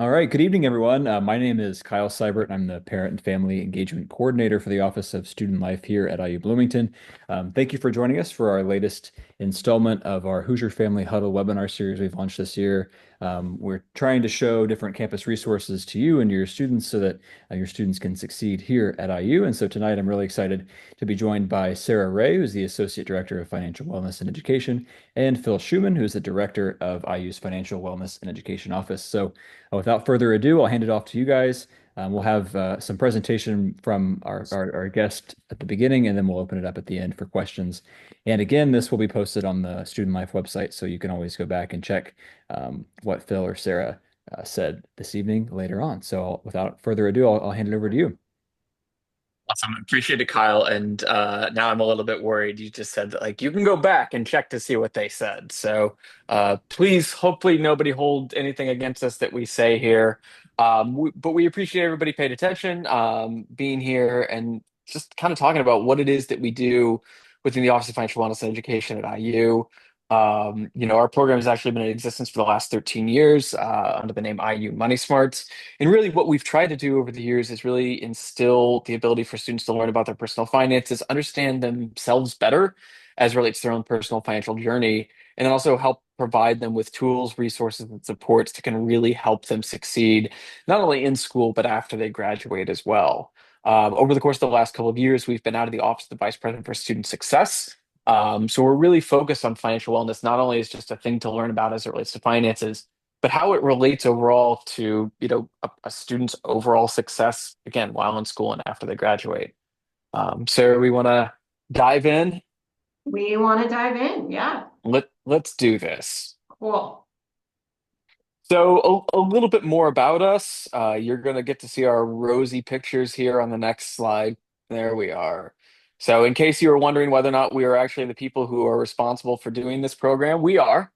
All right, good evening, everyone. My name is Kyle Seibert, and I'm the Parent and Family Engagement Coordinator for the Office of Student Life here at IU Bloomington. Thank you for joining us for our latest installment of our Hoosier Family Huddle webinar series we've launched this year. We're trying to show different campus resources to you and to your students so that your students can succeed here at IU. And so tonight I'm really excited to be joined by Sarah Ray, who's the Associate Director of Financial Wellness and Education, and Phil Schuman, who's the Director of IU's Financial Wellness and Education Office. So without further ado, I'll hand it off to you guys. We'll have some presentation from our guest at the beginning, and then we'll open it up at the end for questions. And again, this will be posted on the Student Life website, so you can always go back and check what Phil or Sarah said this evening later on. So without further ado, I'll hand it over to you. Awesome. Appreciate it, Kyle. And now I'm a little bit worried. You just said that like you can go back and check to see what they said. So please, hopefully nobody hold anything against us that we say here. But we appreciate everybody paying attention, being here, and just kind of talking about what it is that we do within the Office of Financial Wellness and Education at IU. Our program has actually been in existence for the last 13 years under the name IU MoneySmarts. And really, what we've tried to do over the years is really instill the ability for students to learn about their personal finances, understand themselves better as it relates to their own personal financial journey, and then also help provide them with tools, resources, and supports that can really help them succeed, not only in school, but after they graduate as well. Over the course of the last couple of years, we've been out of the Office of the Vice President for Student Success. So we're really focused on financial wellness, not only as just a thing to learn about as it relates to finances, but how it relates overall to, a student's overall success, again, while in school and after they graduate. So we want to dive in. We want to dive in. Yeah, Let's do this. cool. So a little bit more about us. You're going to get to see our rosy pictures here on the next slide. There we are. So in case you were wondering whether or not we are actually the people who are responsible for doing this program, we are.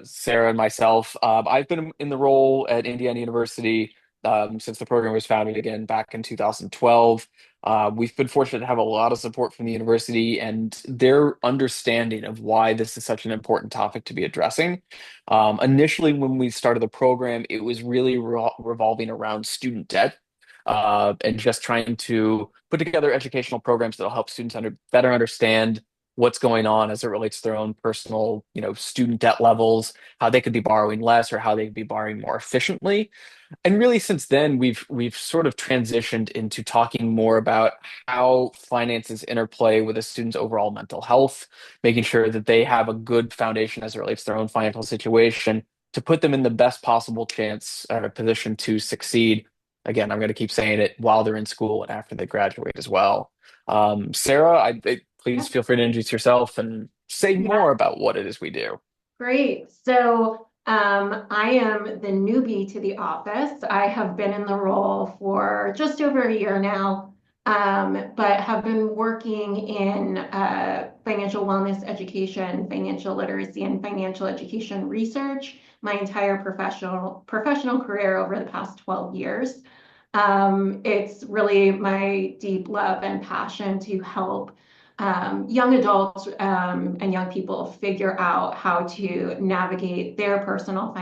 Sarah and myself. I've been in the role at Indiana University since the program was founded again back in 2012. We've been fortunate to have a lot of support from the university and their understanding of why this is such an important topic to be addressing. Initially, when we started the program, it was really revolving around student debt. And just trying to put together educational programs that will help students better understand what's going on as it relates to their own personal, student debt levels, how they could be borrowing less or how they could be borrowing more efficiently. And really, since then, we've sort of transitioned into talking more about how finances interplay with a student's overall mental health, making sure that they have a good foundation as it relates to their own financial situation to put them in the best possible chance or position to succeed. Again, I'm going to keep saying it while they're in school and after they graduate as well. Sarah, please feel free to introduce yourself and say Yeah, more about what it is we do. great. So I am the newbie to the office. I have been in the role for just over a year now, but have been working in financial wellness education, financial literacy, and financial education research my entire professional career over the past 12 years. It's really my deep love and passion to help young adults and young people figure out how to navigate their personal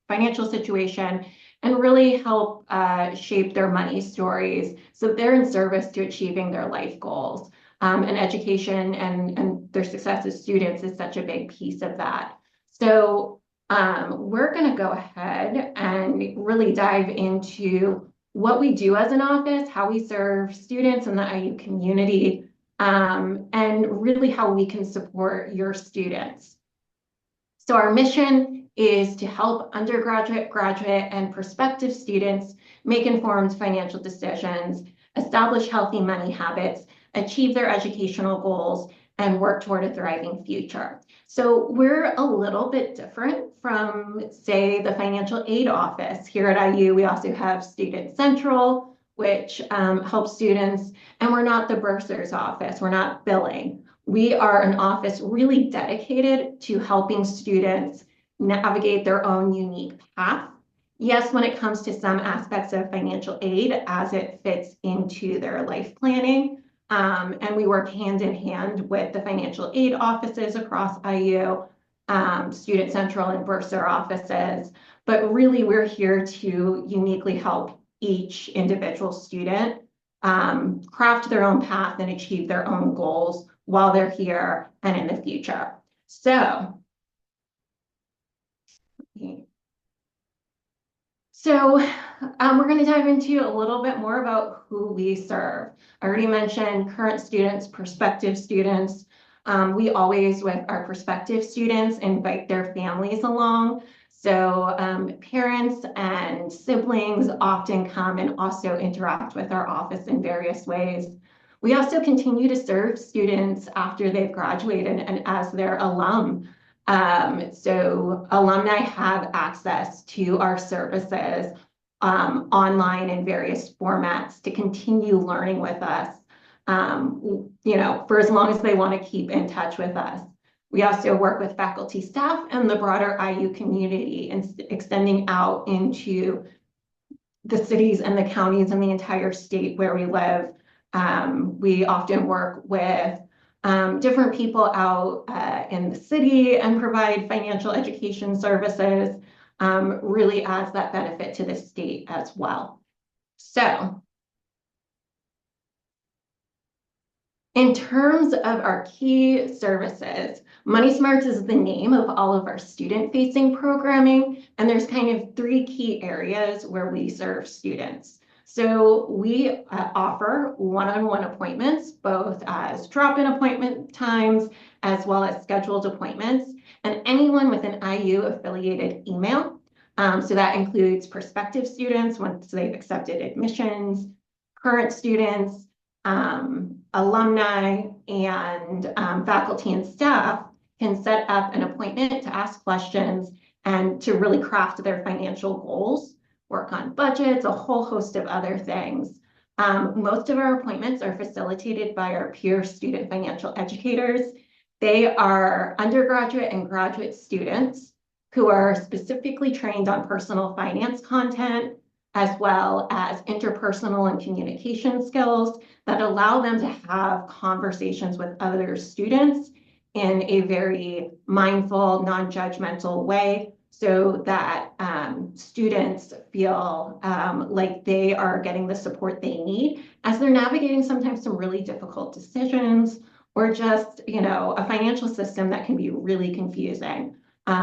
financial situation and really help shape their money stories so they're in service to achieving their life goals. And education and their success as students is such a big piece of that. So we're going to go ahead and really dive into what we do as an office, how we serve students in the IU community, and really how we can support your students. So our mission is to help undergraduate, graduate, and prospective students make informed financial decisions, establish healthy money habits, achieve their educational goals, and work toward a thriving future. So we're a little bit different from, say, the financial aid office. Here at IU, we also have Student Central, which helps students, and we're not the bursar's office. We're not billing. We are an office really dedicated to helping students navigate their own unique path. Yes, when it comes to some aspects of financial aid as it fits into their life planning. And we work hand in hand with the financial aid offices across IU Student Central and Bursar offices. But really, we're here to uniquely help each individual student craft their own path and achieve their own goals while they're here and in the future. So, we're going to dive into a little bit more about who we serve. I already mentioned current students, prospective students. We always, with our prospective students, invite their families along. So parents and siblings often come and also interact with our office in various ways. We also continue to serve students after they've graduated and as their alum. So alumni have access to our services online in various formats to continue learning with us, for as long as they want to keep in touch with us. We also work with faculty, staff, and the broader IU community, and extending out into the cities and the counties and the entire state where we live. We often work with different people out in the city and provide financial education services, really adds that benefit to the state as well. So, in terms of our key services, MoneySmarts is the name of all of our student-facing programming, and there's kind of three key areas where we serve students. So we offer one-on-one appointments, both as drop-in appointment times, as well as scheduled appointments, and anyone with an IU affiliated email. So that includes prospective students once they've accepted admissions, current students, alumni, and faculty and staff can set up an appointment to ask questions and to really craft their financial goals, work on budgets, a whole host of other things. Most of our appointments are facilitated by our peer student financial educators. They are undergraduate and graduate students who are specifically trained on personal finance content, as well as interpersonal and communication skills that allow them to have conversations with other students in a very mindful, non-judgmental way, so that students feel like they are getting the support they need as they're navigating sometimes some really difficult decisions, or just, a financial system that can be really confusing.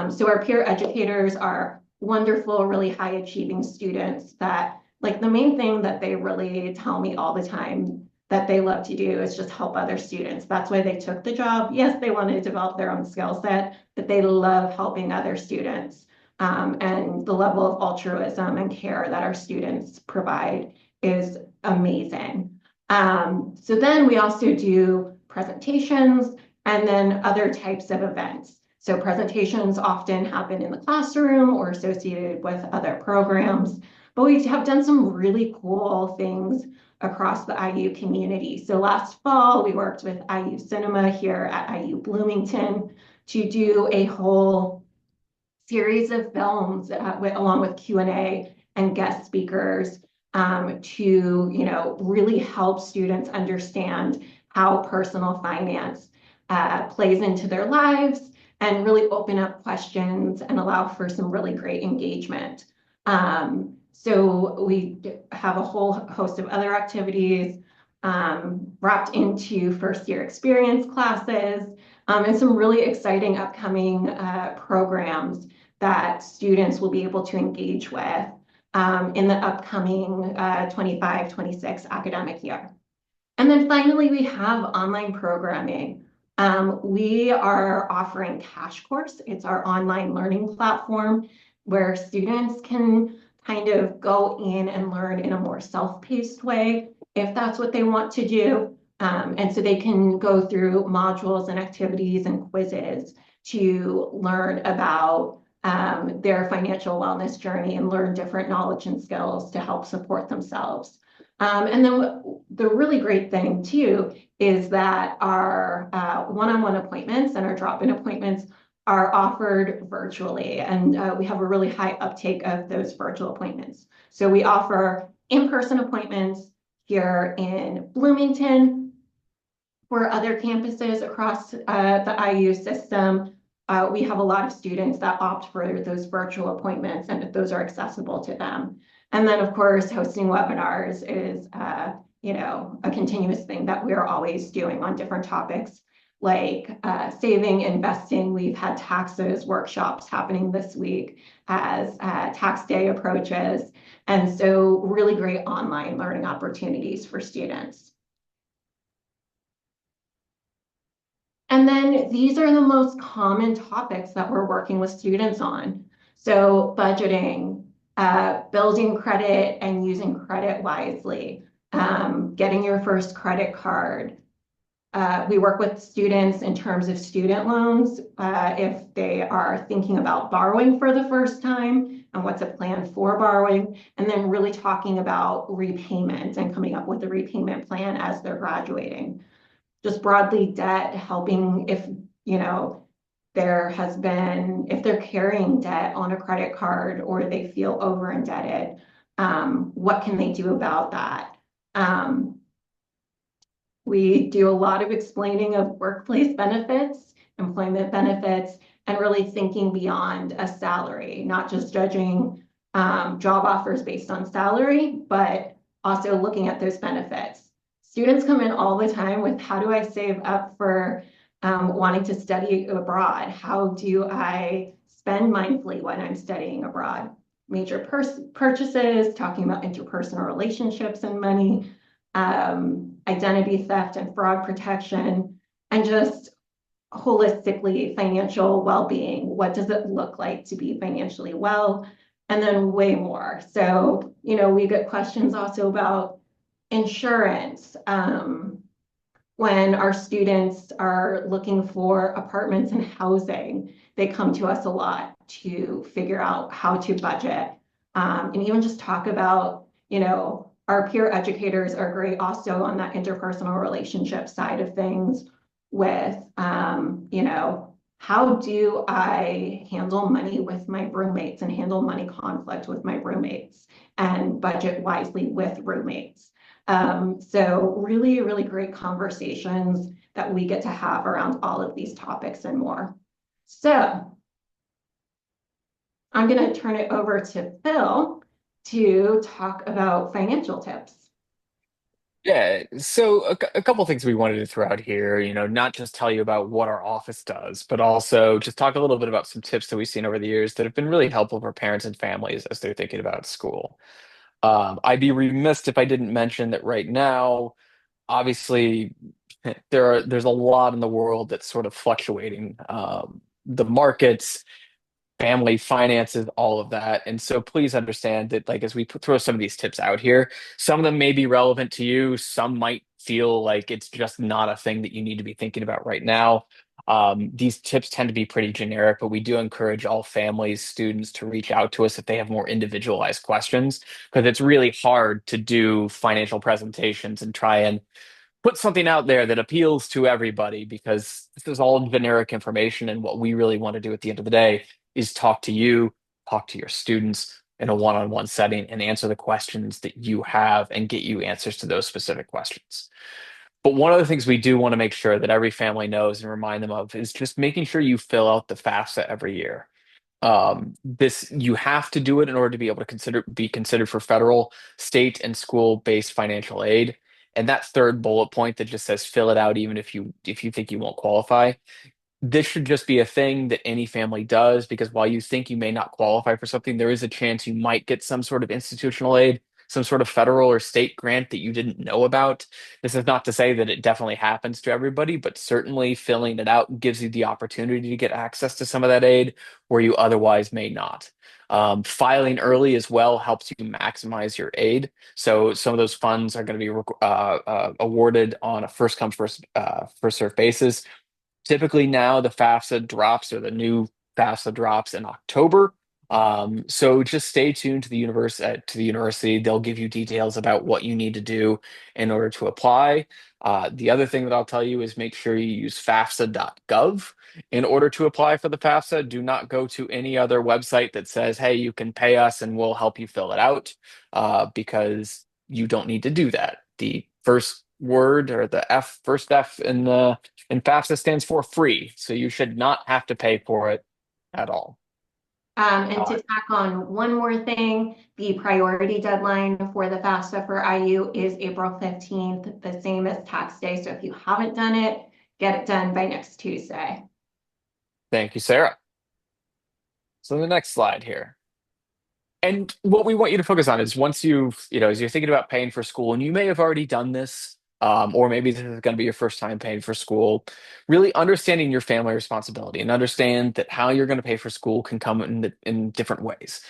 So our peer educators are wonderful, really high achieving students that, like, the main thing that they really tell me all the time that they love to do is just help other students. That's why they took the job. Yes, they want to develop their own skill set, but they love helping other students. And the level of altruism and care that our students provide is amazing. So then we also do presentations and then other types of events. So presentations often happen in the classroom or associated with other programs, but we have done some really cool things across the IU community. So last fall, we worked with IU Cinema here at IU Bloomington to do a whole series of films along with Q&A and guest speakers to really help students understand how personal finance plays into their lives, and really open up questions and allow for some really great engagement. So we have a whole host of other activities wrapped into first year experience classes, and some really exciting upcoming programs that students will be able to engage with in the upcoming 25-26 academic year. And then finally, we have online programming. We are offering Cash Course. It's our online learning platform where students can kind of go in and learn in a more self-paced way, if that's what they want to do. And so they can go through modules and activities and quizzes to learn about their financial wellness journey and learn different knowledge and skills to help support themselves. And then the really great thing too is that our one-on-one appointments and our drop-in appointments are offered virtually, and we have a really high uptake of those virtual appointments. So we offer in-person appointments here in Bloomington. For other campuses across the IU system, we have a lot of students that opt for those virtual appointments and those are accessible to them. And then, of course, hosting webinars is, a continuous thing that we're always doing on different topics like saving, investing. We've had taxes workshops happening this week as tax day approaches. And so really great online learning opportunities for students. And then these are the most common topics that we're working with students on. So budgeting, building credit and using credit wisely, getting your first credit card. We work with students in terms of student loans, if they are thinking about borrowing for the first time and what's a plan for borrowing, and then really talking about repayment and coming up with a repayment plan as they're graduating. Just broadly debt, helping if, if they're carrying debt on a credit card or they feel over indebted, what can they do about that? We do a lot of explaining of workplace benefits, employment benefits, and really thinking beyond a salary, not just judging job offers based on salary, but also looking at those benefits. Students come in all the time with, how do I save up for wanting to study abroad? How do I spend mindfully when I'm studying abroad? Major purchases, talking about interpersonal relationships and money, identity theft and fraud protection, and just holistically financial well-being. What does it look like to be financially well? And then way more. So, we get questions also about insurance. When our students are looking for apartments and housing, they come to us a lot to figure out how to budget, and even just talk about, our peer educators are great also on that interpersonal relationship side of things with, how do I handle money with my roommates and handle money conflict with my roommates and budget wisely with roommates. So really, really great conversations that we get to have around all of these topics and more. So I'm going to turn it over to Phil to talk about financial tips. Yeah, so a couple things we wanted to throw out here, not just tell you about what our office does, but also just talk a little bit about some tips that we've seen over the years that have been really helpful for parents and families as they're thinking about school. I'd be remiss if I didn't mention that right now, obviously, there's a lot in the world that's sort of fluctuating. The markets, family finances, all of that. And so please understand that, like, as we throw some of these tips out here, some of them may be relevant to you. Some might feel like it's just not a thing that you need to be thinking about right now. These tips tend to be pretty generic, but we do encourage all families, students to reach out to us if they have more individualized questions, because it's really hard to do financial presentations and try and put something out there that appeals to everybody, because this is all generic information. And what we really want to do at the end of the day is talk to you, talk to your students in a one-on-one setting and answer the questions that you have and get you answers to those specific questions. But one of the things we do want to make sure that every family knows and remind them of is just making sure you fill out the FAFSA every year. This, you have to do it in order to be able to be considered for federal, state, and school-based financial aid. And that third bullet point that just says fill it out even if you think you won't qualify, this should just be a thing that any family does, because while you think you may not qualify for something, there is a chance you might get some sort of institutional aid, some sort of federal or state grant that you didn't know about. This is not to say that it definitely happens to everybody, but certainly filling it out gives you the opportunity to get access to some of that aid where you otherwise may not. Filing early as well helps you maximize your aid. So some of those funds are going to be awarded on a first come first serve basis. Typically now the FAFSA drops, or the new FAFSA drops in October. So just stay tuned to the university. They'll give you details about what you need to do in order to apply. The other thing that I'll tell you is make sure you use FAFSA.gov in order to apply for the FAFSA. Do not go to any other website that says, hey, you can pay us and we'll help you fill it out, because you don't need to do that. The first word, or the first F in FAFSA, stands for free. So you should not have to pay for it at all. And to tack on one more thing, the priority deadline for the FAFSA for IU is April 15th, the same as tax day. So if you haven't done it, get it done by next Tuesday. Thank you, Sarah. So the next slide here. And what we want you to focus on is once as you're thinking about paying for school, and you may have already done this, or maybe this is going to be your first time paying for school, really understanding your family responsibility and understand that how you're going to pay for school can come in different ways.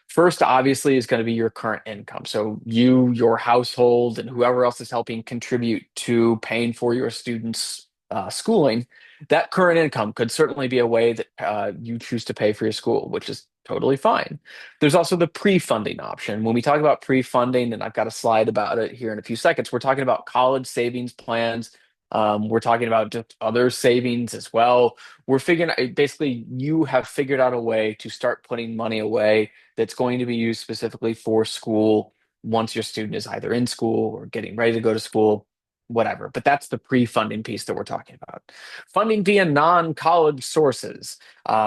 First, obviously, is going to be your current income. So you, your household, and whoever else is helping contribute to paying for your students' schooling, that current income could certainly be a way that you choose to pay for your school, which is totally fine. There's also the pre-funding option. When we talk about pre-funding, and I've got a slide about it here in a few seconds, we're talking about college savings plans. We're talking about just other savings as well. We're figuring basically you have figured out a way to start putting money away that's going to be used specifically for school once your student is either in school or getting ready to go to school, whatever. But that's the pre-funding piece that we're talking about. Funding via non-college sources.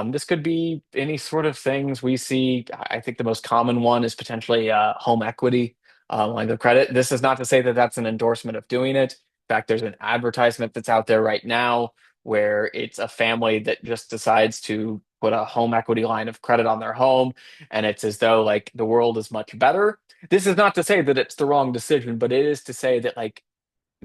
This could be any sort of things we see. I think the most common one is potentially home equity, line of credit. This is not to say that that's an endorsement of doing it. In fact, there's an advertisement that's out there right now where it's a family that just decides to put a home equity line of credit on their home, and it's as though like the world is much better. This is not to say that it's the wrong decision, but it is to say that like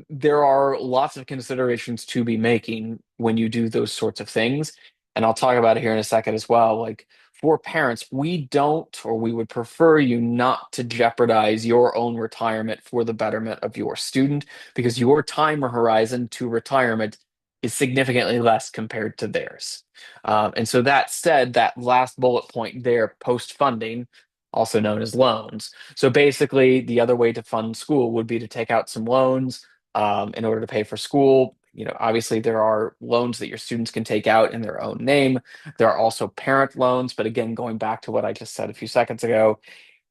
there are lots of considerations to be making when you do those sorts of things. And I'll talk about it here in a second as well. Like for parents, we don't, or we would prefer you not to jeopardize your own retirement for the betterment of your student, because your time horizon to retirement is significantly less compared to theirs. And so that said, that last bullet point there, post funding, also known as loans. So basically, the other way to fund school would be to take out some loans in order to pay for school. Obviously there are loans that your students can take out in their own name. There are also parent loans, but again, going back to what I just said a few seconds ago,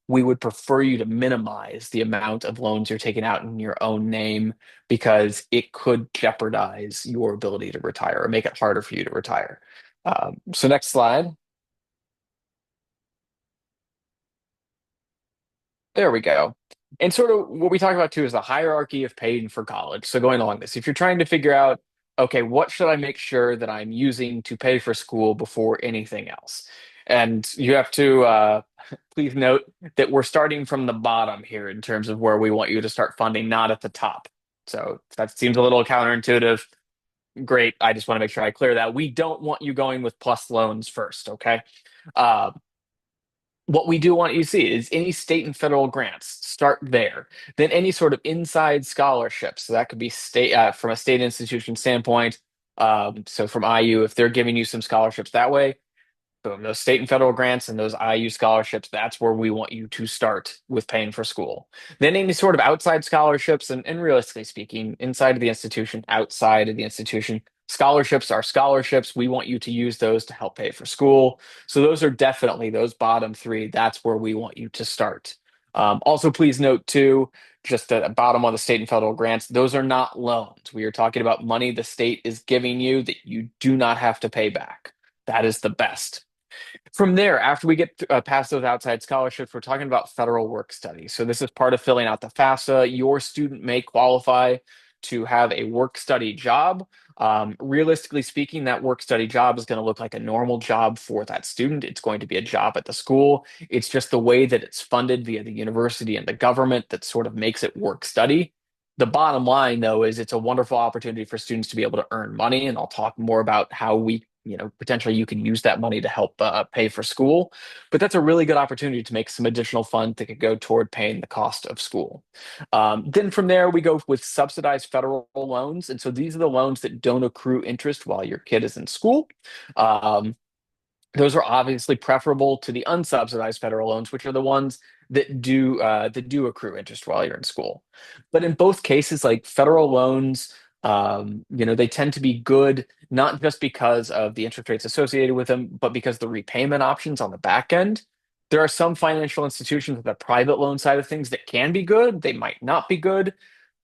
we would prefer you to minimize the amount of loans you're taking out in your own name because it could jeopardize your ability to retire or make it harder for you to retire. So next slide. There we go. And sort of what we talk about too is the hierarchy of paying for college. So going along this, if you're trying to figure out, okay, what should I make sure that I'm using to pay for school before anything else? And you have to please note that we're starting from the bottom here in terms of where we want you to start funding, not at the top. So that seems a little counterintuitive. Great. I just want to make sure I clear that. We don't want you going with plus loans first, okay? Uh, what we do want you to see is any state and federal grants start there. Then any sort of inside scholarships. So that could be state from a state institution standpoint. So from IU, if they're giving you some scholarships that way, boom, those state and federal grants and those IU scholarships, that's where we want you to start with paying for school. Then any sort of outside scholarships, and realistically speaking, inside of the institution, outside of the institution, scholarships are scholarships. We want you to use those to help pay for school. So those are definitely those bottom three. That's where we want you to start. Also, please note too, just at the bottom on the state and federal grants, those are not loans. We are talking about money the state is giving you that you do not have to pay back. That is the best. From there, after we get past those outside scholarships, we're talking about federal work study. So this is part of filling out the FAFSA. Your student may qualify to have a work study job. Realistically speaking, that work study job is going to look like a normal job for that student. It's going to be a job at the school. It's just the way that it's funded via the university and the government that sort of makes it work study. The bottom line, though, is it's a wonderful opportunity for students to be able to earn money. And I'll talk more about how we potentially you can use that money to help pay for school. But that's a really good opportunity to make some additional funds that could go toward paying the cost of school. Then from there, we go with subsidized federal loans. And so these are the loans that don't accrue interest while your kid is in school. Those are obviously preferable to the unsubsidized federal loans, which are the ones that do accrue interest while you're in school. But in both cases, like federal loans, they tend to be good not just because of the interest rates associated with them, but because the repayment options on the back end. There are some financial institutions with the private loan side of things that can be good. They might not be good.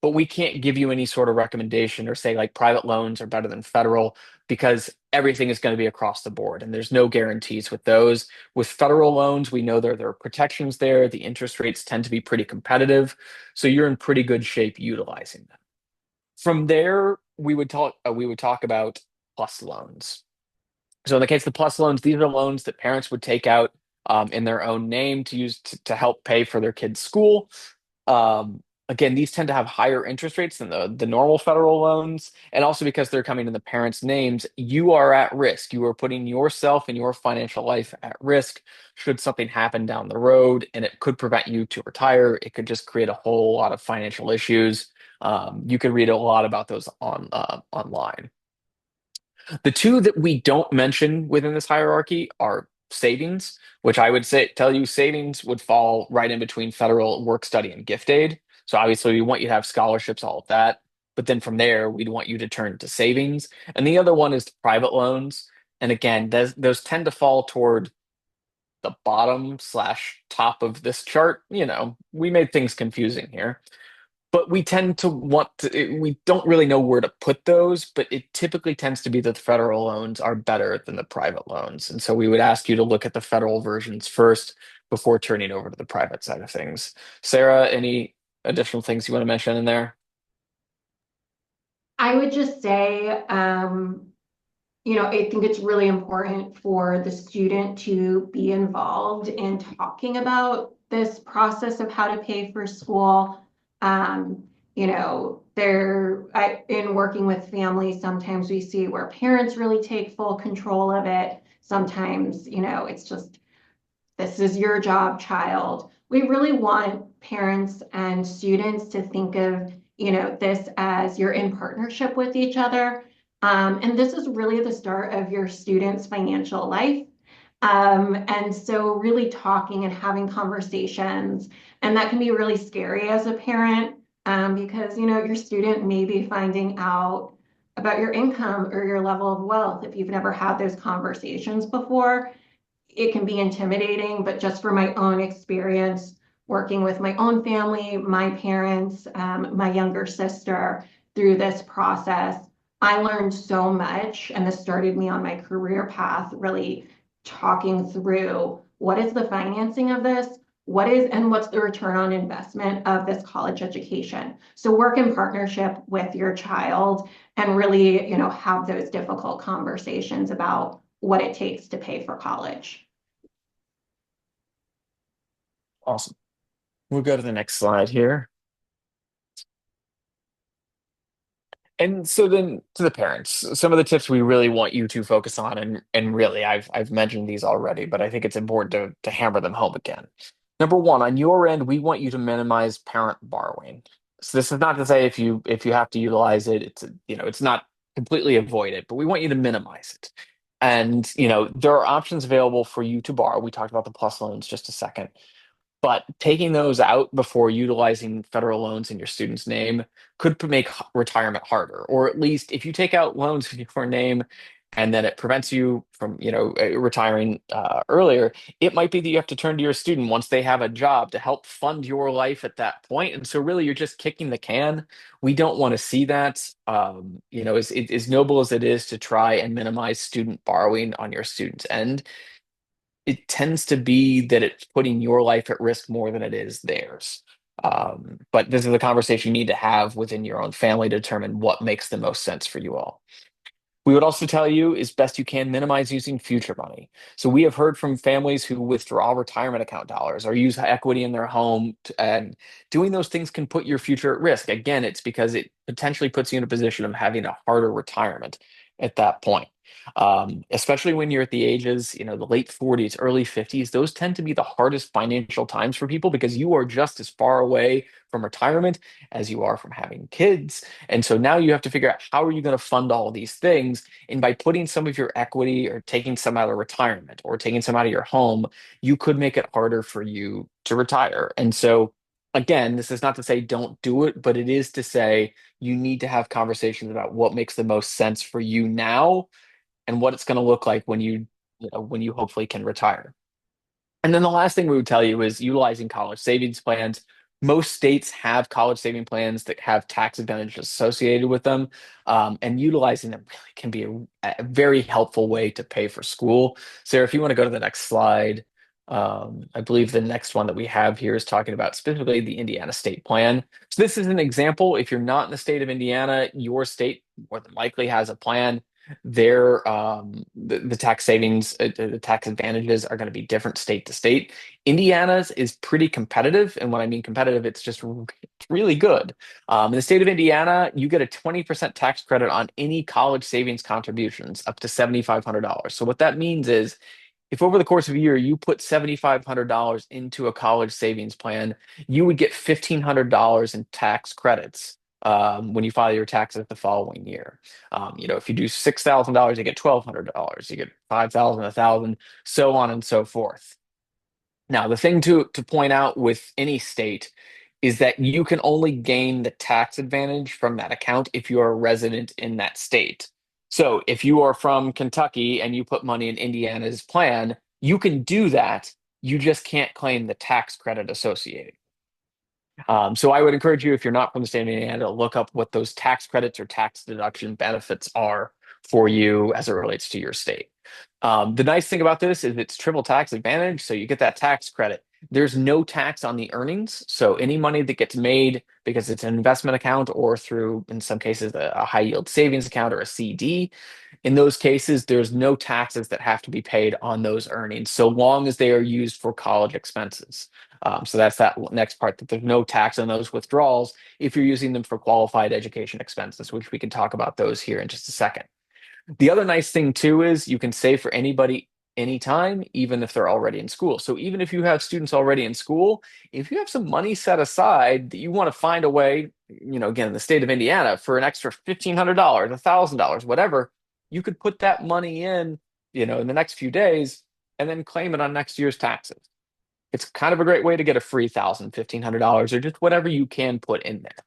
but we can't give you any sort of recommendation or say like private loans are better than federal because everything is going to be across the board and there's no guarantees with those. With federal loans, we know there are protections there. The interest rates tend to be pretty competitive, so you're in pretty good shape utilizing them. From there, we would talk about plus loans. So in the case of the plus loans, these are loans that parents would take out in their own name to use to help pay for their kids' school. Again, these tend to have higher interest rates than the normal federal loans. And also because they're coming in the parents' names, you are at risk. You are putting yourself and your financial life at risk should something happen down the road, and it could prevent you to retire. It could just create a whole lot of financial issues. You could read a lot about those online. The two that we don't mention within this hierarchy are savings, which I would say tell you savings would fall right in between federal work study and gift aid. So obviously we want you to have scholarships, all of that. But then from there, we'd want you to turn to savings. And the other one is private loans. And again, those tend to fall toward the bottom slash top of this chart. We made things confusing here, but we tend to we don't really know where to put those, but it typically tends to be that the federal loans are better than the private loans. And so we would ask you to look at the federal versions first before turning over to the private side of things. Sarah, any additional things you want to mention in there? I would just say, I think it's really important for the student to be involved in talking about this process of how to pay for school. In working with families, sometimes we see where parents really take full control of it. Sometimes, it's just this is your job, child. We really want parents and students to think of, this as you're in partnership with each other. And this is really the start of your student's financial life. And so really talking and having conversations, and that can be really scary as a parent, because, your student may be finding out about your income or your level of wealth if you've never had those conversations before. It can be intimidating, but just for my own experience, working with my own family, my parents, my younger sister through this process, I learned so much, and this started me on my career path, really talking through what is the financing of this, what's the return on investment of this college education. So work in partnership with your child and really, have those difficult conversations about what it takes to pay for college. Awesome. We'll go to the next slide here. And so then to the parents, some of the tips we really want you to focus on, and really I've mentioned these already, but I think it's important to hammer them home again. Number one, on your end, we want you to minimize parent borrowing. So this is not to say if you have to utilize it, it's not completely avoid it, but we want you to minimize it. And there are options available for you to borrow. We talked about the plus loans just a second. But taking those out before utilizing federal loans in your student's name could make retirement harder. Or at least if you take out loans in your name and then it prevents you from, retiring earlier, it might be that you have to turn to your student once they have a job to help fund your life at that point. And so really you're just kicking the can. We don't want to see that. As noble as it is to try and minimize student borrowing on your student's end, it tends to be that it's putting your life at risk more than it is theirs. But this is a conversation you need to have within your own family to determine what makes the most sense for you all. We would also tell you, as best you can, minimize using future money. So we have heard from families who withdraw retirement account dollars or use equity in their home, and doing those things can put your future at risk. Again, it's because it potentially puts you in a position of having a harder retirement at that point. Especially when you're at the ages, the late 40s, early 50s, those tend to be the hardest financial times for people because you are just as far away from retirement as you are from having kids. And so now you have to figure out how are you going to fund all of these things. And by putting some of your equity or taking some out of retirement or taking some out of your home, you could make it harder for you to retire. And so again, this is not to say don't do it, but it is to say you need to have conversations about what makes the most sense for you now and what it's going to look like when you hopefully can retire. And then the last thing we would tell you is utilizing college savings plans Most states have college saving plans that have tax advantages associated with them, and utilizing them really can be a very helpful way to pay for school. Sarah, if you want to go to the next slide, I believe the next one that we have here is talking about specifically the Indiana state plan. So this is an example. If you're not in the state of Indiana, your state more than likely has a plan. The tax savings, the tax advantages are going to be different state to state. Indiana's is pretty competitive, and when I mean competitive, it's just really good. In the state of Indiana, you get a 20% tax credit on any college savings contributions up to $7,500. So what that means is if over the course of a year you put $7,500 into a college savings plan, you would get $1,500 in tax credits when you file your taxes the following year. If you do $6,000, you get $1,200. You get 5,000, 1,000, so on and so forth. Now, the thing to point out with any state is that you can only gain the tax advantage from that account if you are a resident in that state. So if you are from Kentucky and you put money in Indiana's plan, you can do that. You just can't claim the tax credit associated. So I would encourage you, if you're not from the state of Indiana, to look up what those tax credits or tax deduction benefits are for you as it relates to your state. The nice thing about this is it's triple tax advantage, so you get that tax credit. There's no tax on the earnings, so any money that gets made because it's an investment account or through, in some cases, a high yield savings account or a CD, in those cases, there's no taxes that have to be paid on those earnings, so long as they are used for college expenses. So that's that next part, that there's no tax on those withdrawals if you're using them for qualified education expenses, which we can talk about those here in just a second. The other nice thing too is you can save for anybody anytime, even if they're already in school. So even if you have students already in school, if you have some money set aside that you want to find a way, again, in the state of Indiana for an extra $1,500, $1,000, whatever, you could put that money in the next few days and then claim it on next year's taxes. It's kind of a great way to get a free $1,000, $1,500, or just whatever you can put in there.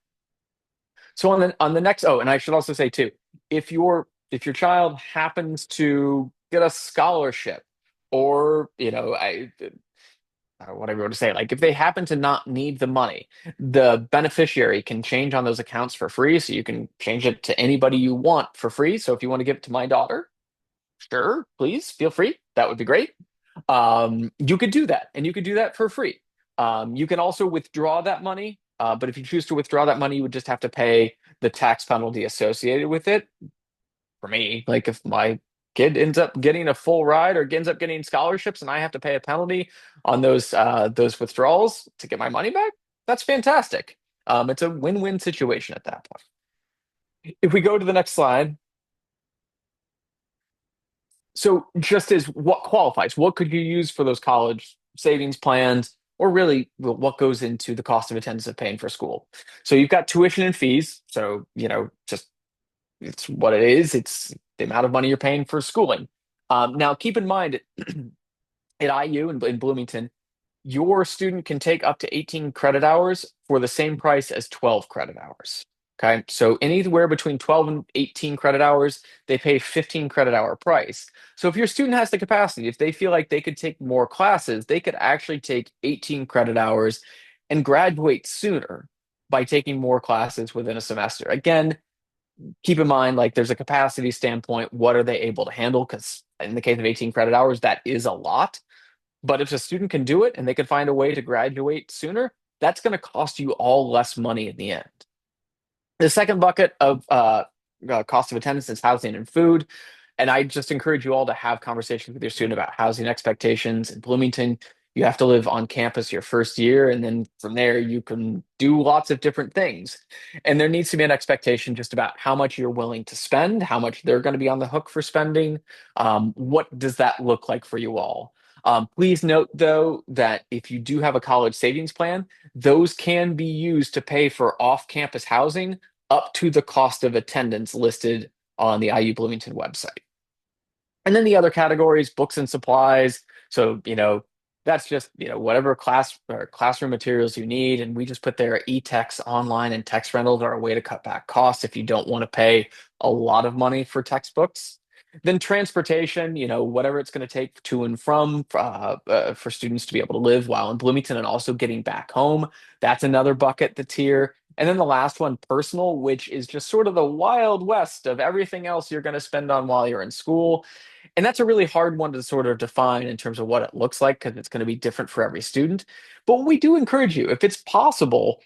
So on the next, oh, and I should also say too, if your child happens to get a scholarship, or whatever you want to say, like if they happen to not need the money, the beneficiary can change on those accounts for free. So you can change it to anybody you want for free. So if you want to give it to my daughter, sure, please feel free. That would be great. You could do that, and you could do that for free. You can also withdraw that money, but if you choose to withdraw that money, you would just have to pay the tax penalty associated with it. For me, like if my kid ends up getting a full ride or ends up getting scholarships and I have to pay a penalty on those withdrawals to get my money back, that's fantastic. It's a win-win situation at that point. If we go to the next slide, so just as what qualifies, what could you use for those college savings plans, or really what goes into the cost of attendance of paying for school? So you've got tuition and fees. So, just it's what it is. It's the amount of money you're paying for schooling. Now, keep in mind at IU in Bloomington, your student can take up to 18 credit hours for the same price as 12 credit hours. Okay, so anywhere between 12 and 18 credit hours, they pay 15 credit hour price. So if your student has the capacity, if they feel like they could take more classes, they could actually take 18 credit hours and graduate sooner by taking more classes within a semester. Again, keep in mind, like there's a capacity standpoint. What are they able to handle? Because in the case of 18 credit hours, that is a lot. But if a student can do it and they can find a way to graduate sooner, that's going to cost you all less money in the end. The second bucket of cost of attendance is housing and food. And I just encourage you all to have conversations with your student about housing expectations. In Bloomington, you have to live on campus your first year, and then from there, you can do lots of different things. And there needs to be an expectation just about how much you're willing to spend, how much they're going to be on the hook for spending. What does that look like for you all? Please note, though, that if you do have a college savings plan, those can be used to pay for off-campus housing up to the cost of attendance listed on the IU Bloomington website. And then the other categories, books and supplies. So, that's just, whatever class or classroom materials you need. And we just put there e-text online and text rentals are a way to cut back costs if you don't want to pay a lot of money for textbooks. Then transportation, whatever it's going to take to and from for students to be able to live while in Bloomington and also getting back home. That's another bucket that's here. And then the last one, personal, which is just sort of the wild west of everything else you're going to spend on while you're in school. And that's a really hard one to sort of define in terms of what it looks like because it's going to be different for every student. But we do encourage you, if it's possible,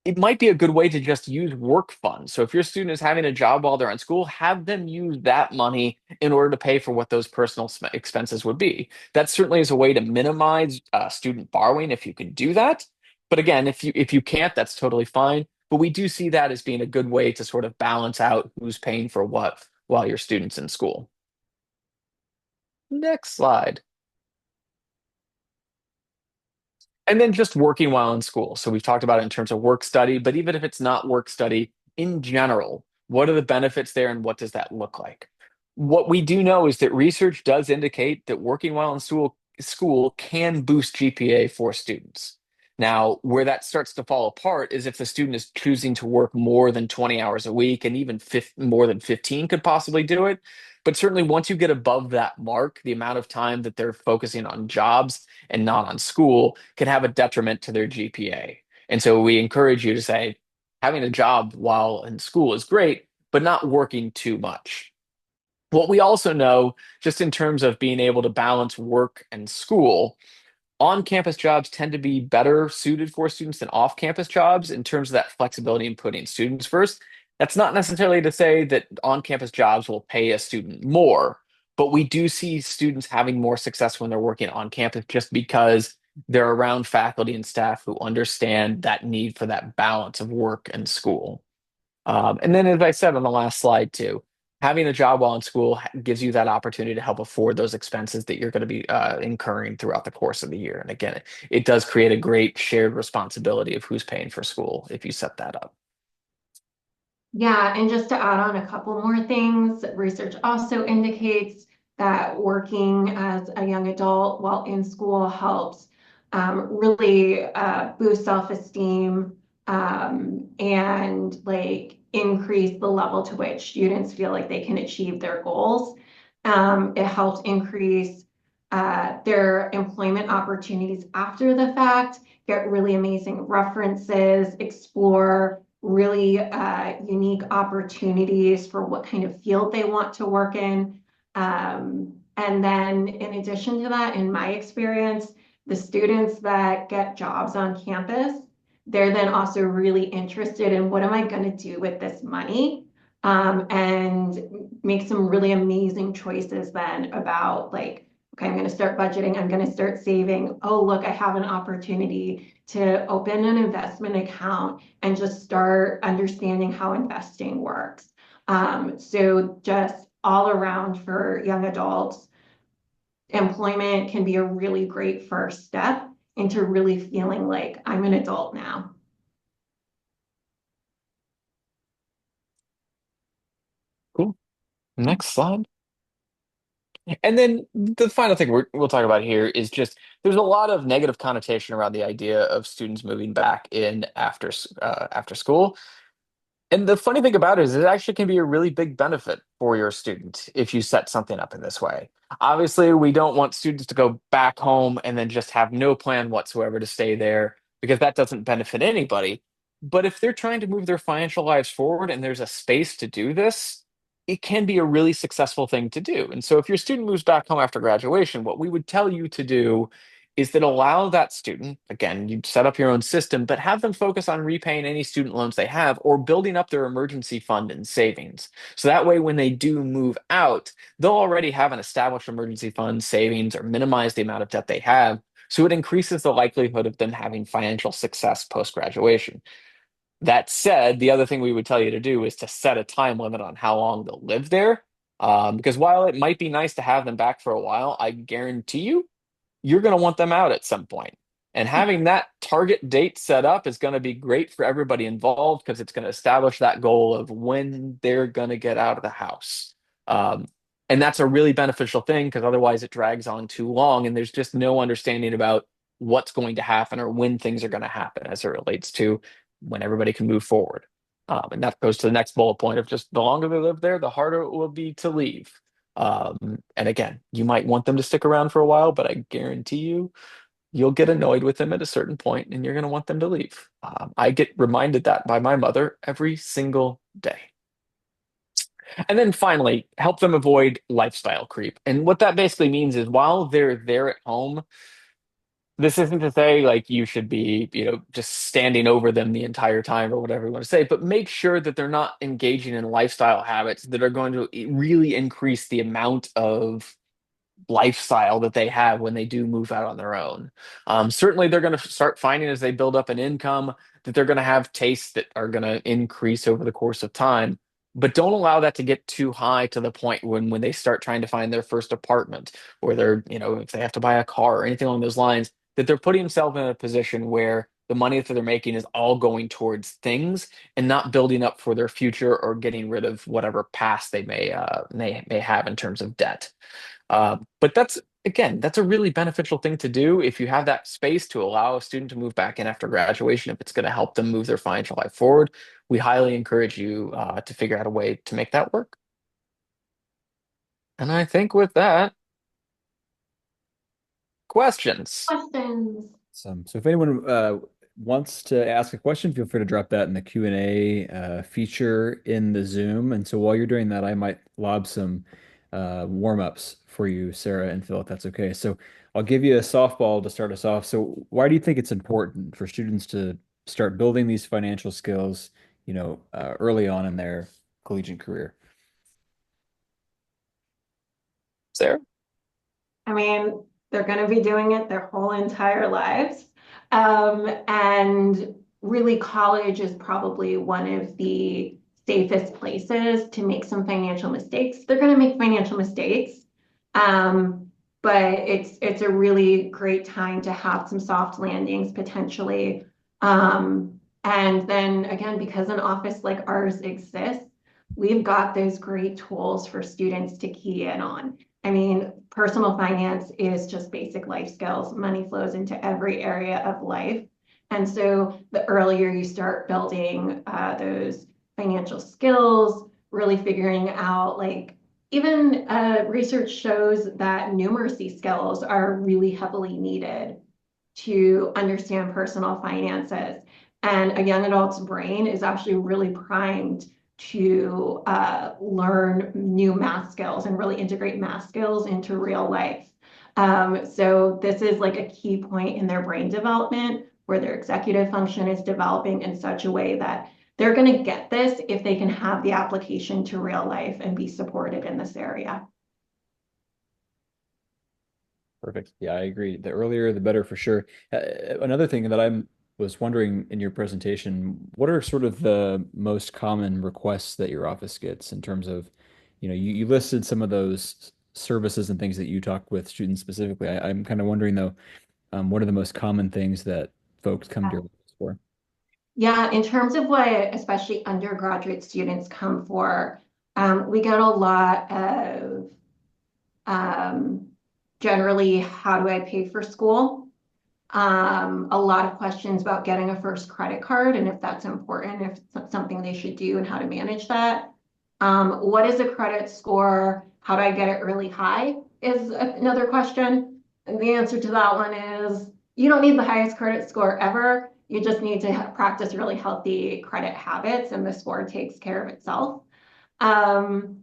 it might be a good way to just use work funds. So if your student is having a job while they're in school, have them use that money in order to pay for what those personal expenses would be. That certainly is a way to minimize student borrowing if you can do that. But again, if you can't, that's totally fine. But we do see that as being a good way to sort of balance out who's paying for what while your student's in school. Next slide. And then just working while in school. So we've talked about it in terms of work study, but even if it's not work study, in general, what are the benefits there and what does that look like? What we do know is that research does indicate that working while in school can boost GPA for students. Now, where that starts to fall apart is if the student is choosing to work more than 20 hours a week, and even more than 15 could possibly do it. But certainly, once you get above that mark, the amount of time that they're focusing on jobs and not on school can have a detriment to their GPA. And so we encourage you to say, having a job while in school is great, but not working too much. What we also know, just in terms of being able to balance work and school, on-campus jobs tend to be better suited for students than off-campus jobs in terms of that flexibility in putting students first. That's not necessarily to say that on-campus jobs will pay a student more, but we do see students having more success when they're working on campus just because they're around faculty and staff who understand that need for that balance of work and school. And then, as I said on the last slide too, having a job while in school gives you that opportunity to help afford those expenses that you're going to be incurring throughout the course of the year. And again, it does create a great shared responsibility of who's paying for school if you set that up. Yeah, and just to add on a couple more things, research also indicates that working as a young adult while in school helps really boost self-esteem and like increase the level to which students feel like they can achieve their goals. It helps increase their employment opportunities after the fact, get really amazing references, explore really unique opportunities for what kind of field they want to work in. And then in addition to that, in my experience, the students that get jobs on campus, they're then also really interested in what am I going to do with this money? And make some really amazing choices then about like, okay, I'm going to start budgeting. I'm going to start saving. Oh, look, I have an opportunity to open an investment account and just start understanding how investing works. So just all around for young adults, employment can be a really great first step into really feeling like I'm an adult now. Cool. Next slide. And then the final thing we'll talk about here is just there's a lot of negative connotation around the idea of students moving back in after school. And the funny thing about it is it actually can be a really big benefit for your student if you set something up in this way. Obviously, we don't want students to go back home and then just have no plan whatsoever to stay there because that doesn't benefit anybody. But if they're trying to move their financial lives forward and there's a space to do this, it can be a really successful thing to do. And so if your student moves back home after graduation, what we would tell you to do is that allow that student, again, you set up your own system, but have them focus on repaying any student loans they have or building up their emergency fund and savings. So that way, when they do move out, they'll already have an established emergency fund, savings, or minimize the amount of debt they have. So it increases the likelihood of them having financial success post graduation. That said, the other thing we would tell you to do is to set a time limit on how long they'll live there. Because while it might be nice to have them back for a while, I guarantee you're going to want them out at some point. And having that target date set up is going to be great for everybody involved because it's going to establish that goal of when they're going to get out of the house. Um, and that's a really beneficial thing because otherwise it drags on too long and there's just no understanding about what's going to happen or when things are going to happen as it relates to when everybody can move forward. And that goes to the next bullet point of just the longer they live there, the harder it will be to leave. And again, you might want them to stick around for a while, but I guarantee you'll get annoyed with them at a certain point and you're going to want them to leave. I get reminded that by my mother every single day. And then finally, help them avoid lifestyle creep. And what that basically means is while they're there at home, this isn't to say like you should be, just standing over them the entire time or whatever you want to say, but make sure that they're not engaging in lifestyle habits that are going to really increase the amount of lifestyle that they have when they do move out on their own. Certainly, they're going to start finding as they build up an income that they're going to have tastes that are going to increase over the course of time. But don't allow that to get too high to the point when they start trying to find their first apartment or if they have to buy a car or anything along those lines, that they're putting themselves in a position where the money that they're making is all going towards things and not building up for their future or getting rid of whatever past they may have in terms of debt. But that's a really beneficial thing to do if you have that space to allow a student to move back in after graduation. If it's going to help them move their financial life forward, we highly encourage you to figure out a way to make that work. And I think with that, questions. Questions? So if anyone wants to ask a question, feel free to drop that in the Q&A feature in the Zoom. And so while you're doing that, I might lob some warm-ups for you, Sarah and Phil, if that's okay. So I'll give you a softball to start us off. So why do you think it's important for students to start building these financial skills, early on in their collegiate career? Sarah? I mean, they're going to be doing it their whole entire lives. And really, college is probably one of the safest places to make some financial mistakes. They're going to make financial mistakes. But it's a really great time to have some soft landings potentially. And then again, because an office like ours exists, we've got those great tools for students to key in on. I mean, personal finance is just basic life skills. Money flows into every area of life. And so the earlier you start building those financial skills, really figuring out like even research shows that numeracy skills are really heavily needed to understand personal finances. And a young adult's brain is actually really primed to learn new math skills and really integrate math skills into real life. So this is like a key point in their brain development where their executive function is developing in such a way that they're going to get this if they can have the application to real life and be supported in this area. Perfect. Yeah, I agree. The earlier, the better for sure. Another thing that I was wondering in your presentation, what are sort of the most common requests that your office gets in terms of, you listed some of those services and things that you talk with students specifically. I'm kind of wondering though, what are the most common things that folks come to your office for? Yeah, in terms of what especially undergraduate students come for, we get a lot of um, generally, how do I pay for school? A lot of questions about getting a first credit card and if that's important, if it's something they should do and how to manage that. What is a credit score? How do I get it really high is another question. And the answer to that one is you don't need the highest credit score ever. You just need to practice really healthy credit habits and the score takes care of itself. Um,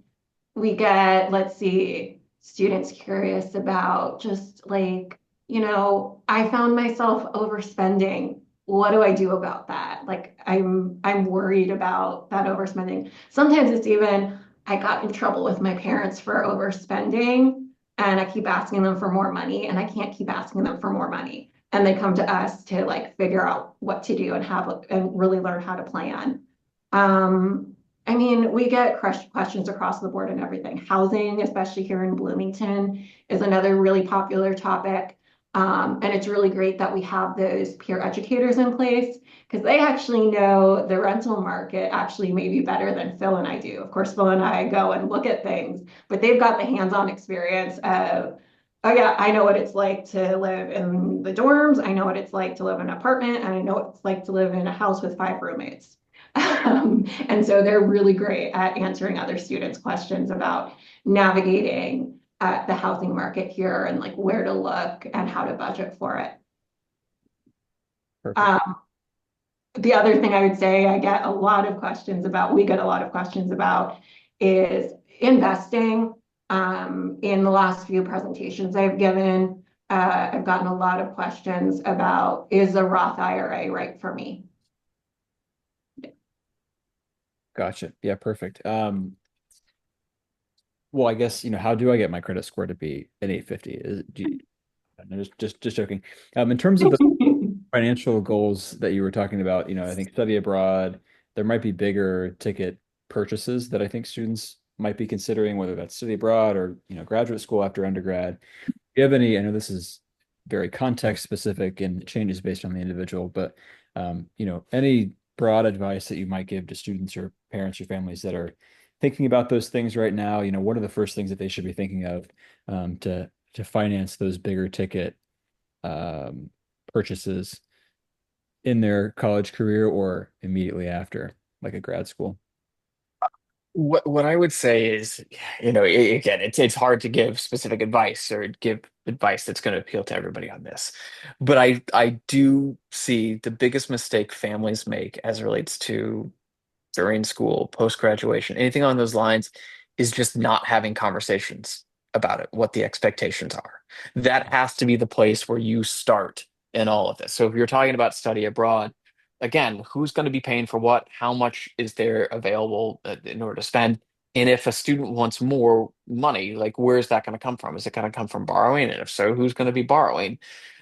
we get, let's see, students curious about just like, I found myself overspending. What do I do about that? Like I'm worried about that overspending. Sometimes it's even I got in trouble with my parents for overspending and I keep asking them for more money and I can't keep asking them for more money. And they come to us to like figure out what to do and really learn how to plan. Um, I mean, we get questions across the board and everything. Housing, especially here in Bloomington, is another really popular topic. And it's really great that we have those peer educators in place because they actually know the rental market actually may be better than Phil and I do. Of course, Phil and I go and look at things, but they've got the hands-on experience of, oh yeah, I know what it's like to live in the dorms. I know what it's like to live in an apartment, and I know what it's like to live in a house with 5 roommates. And so they're really great at answering other students' questions about navigating the housing market here and like where to look and how to budget for it. Perfect. Um, the other thing I would say we get a lot of questions about is investing. In the last few presentations I've given, I've gotten a lot of questions about, is a Roth IRA right for me? Gotcha. Yeah, perfect. Well, I guess, how do I get my credit score to be an 850? No, just joking. In terms of the financial goals that you were talking about, I think study abroad, there might be bigger ticket purchases that I think students might be considering, whether that's study abroad or, graduate school after undergrad. Do you have any, I know this is very context specific and changes based on the individual, but any broad advice that you might give to students or parents or families that are thinking about those things right now, what are the first things that they should be thinking of to finance those bigger ticket purchases in their college career or immediately after, like a grad school? What I would say is, again, it's hard to give specific advice or give advice that's going to appeal to everybody on this. But I do see the biggest mistake families make as it relates to during school, post graduation, anything on those lines is just not having conversations about it, what the expectations are. That has to be the place where you start in all of this. So if you're talking about study abroad, again, who's going to be paying for what? How much is there available in order to spend? And if a student wants more money, like where's that going to come from? Is it going to come from borrowing? And if so, who's going to be borrowing?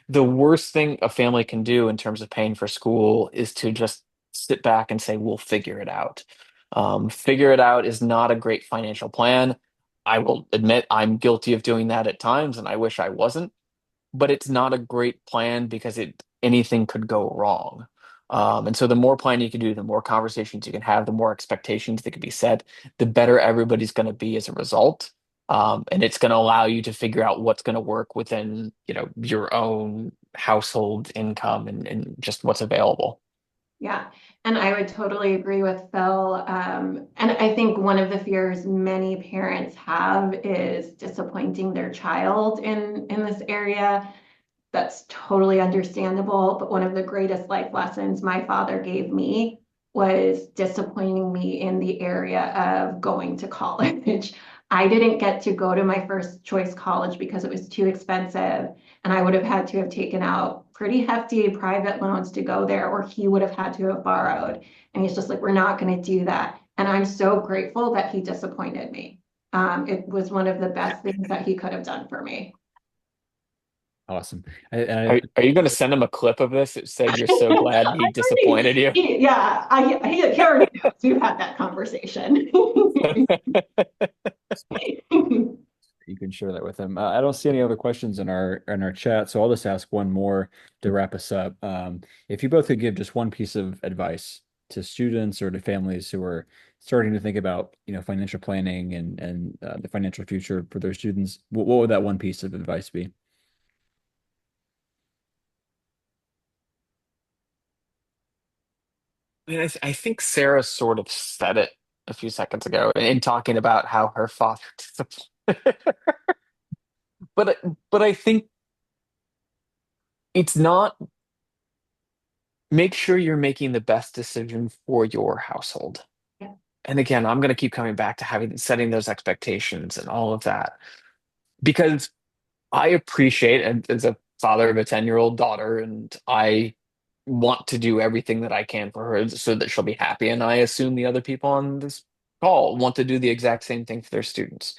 The worst thing a family can do in terms of paying for school is to just sit back and say, we'll figure it out. Figure it out is not a great financial plan. I will admit I'm guilty of doing that at times, and I wish I wasn't, but it's not a great plan because anything could go wrong. And so the more planning you can do, the more conversations you can have, the more expectations that can be set, the better everybody's going to be as a result. And it's going to allow you to figure out what's going to work within, your own household income and just what's available. Yeah, and I would totally agree with Phil. And I think one of the fears many parents have is disappointing their child in this area. That's totally understandable. But one of the greatest life lessons my father gave me was disappointing me in the area of going to college. I didn't get to go to my first choice college because it was too expensive. And I would have had to have taken out pretty hefty private loans to go there, or he would have had to have borrowed. And he's just like, we're not going to do that. And I'm so grateful that he disappointed me. It was one of the best things that he could have done for me. Awesome. Are you going to send him a clip of this? It said you're so glad he disappointed you. Yeah, he already knows. We've had that conversation. You can share that with them. I don't see any other questions in our chat, so I'll just ask one more to wrap us up. If you both could give just one piece of advice to students or to families who are starting to think about, financial planning and the financial future for their students, what would that one piece of advice be? I mean, I think Sarah sort of said it a few seconds ago in talking about how her father disappointed. But but I think it's not. Make sure you're making the best decision for your household. Yeah. And again, I'm going to keep coming back to setting those expectations and all of that because I appreciate, and as a father of a 10-year-old daughter, and I want to do everything that I can for her so that she'll be happy. And I assume the other people on this call want to do the exact same thing for their students.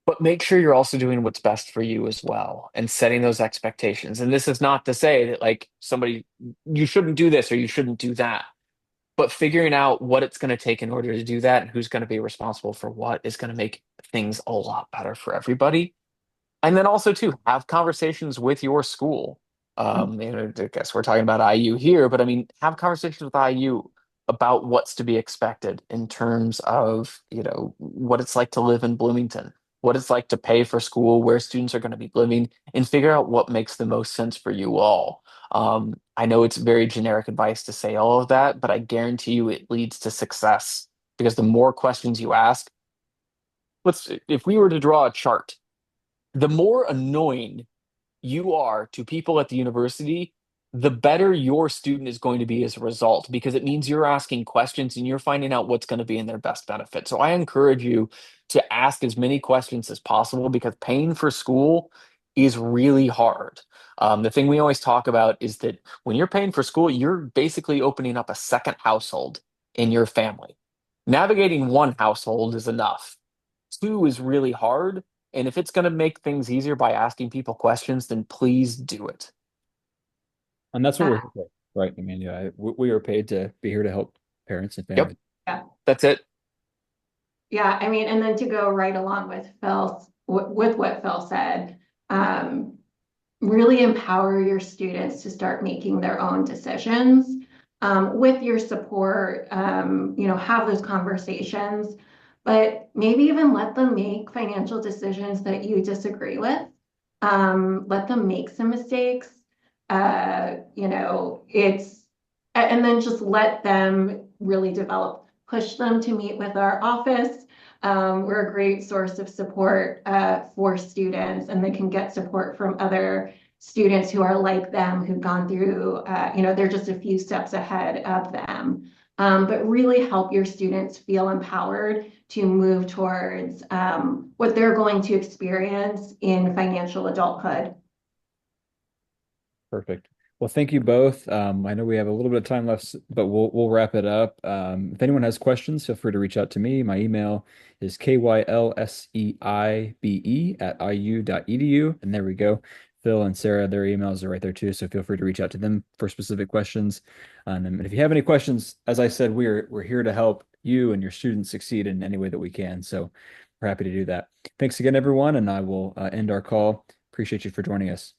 But make sure you're also doing what's best for you as well and setting those expectations. And this is not to say that, like, you shouldn't do this or you shouldn't do that, but figuring out what it's going to take in order to do that and who's going to be responsible for what is going to make things a lot better for everybody. And then also to have conversations with your school. I guess we're talking about IU here, but I mean, have conversations with IU about what's to be expected in terms of, what it's like to live in Bloomington. what it's like to pay for school, where students are going to be living, and figure out what makes the most sense for you all. I know it's very generic advice to say all of that, but I guarantee you it leads to success because the more questions you ask, if we were to draw a chart, the more annoying you are to people at the university, the better your student is going to be as a result, because it means you're asking questions and you're finding out what's going to be in their best benefit. So I encourage you to ask as many questions as possible because paying for school is really hard. The thing we always talk about is that when you're paying for school, you're basically opening up a second household in your family. Navigating one household is enough. Two is really hard. And if it's going to make things easier by asking people questions, then please do it. And that's what we're Uh, here for, right? I mean, yeah, we are paid to be here to help parents and Yep, families. yeah. that's it. Yeah, I mean, and then to go right along with with what Phil said, um, really empower your students to start making their own decisions. With your support, have those conversations, but maybe even let them make financial decisions that you disagree with. Let them make some mistakes. And then just let them really develop, push them to meet with our office. We're a great source of support for students, and they can get support from other students who are like them, who've gone through, they're just a few steps ahead of them. But really help your students feel empowered to move towards what they're going to experience in financial adulthood. Perfect. Well, thank you both. I know we have a little bit of time left, but we'll wrap it up. If anyone has questions, feel free to reach out to me. My email is kylseibe@iu.edu. And there we go. Phil and Sarah, their emails are right there too. So feel free to reach out to them for specific questions. And if you have any questions, as I said, we're here to help you and your students succeed in any way that we can. So we're happy to do that. Thanks again, everyone, and I will end our call. Appreciate you for joining us.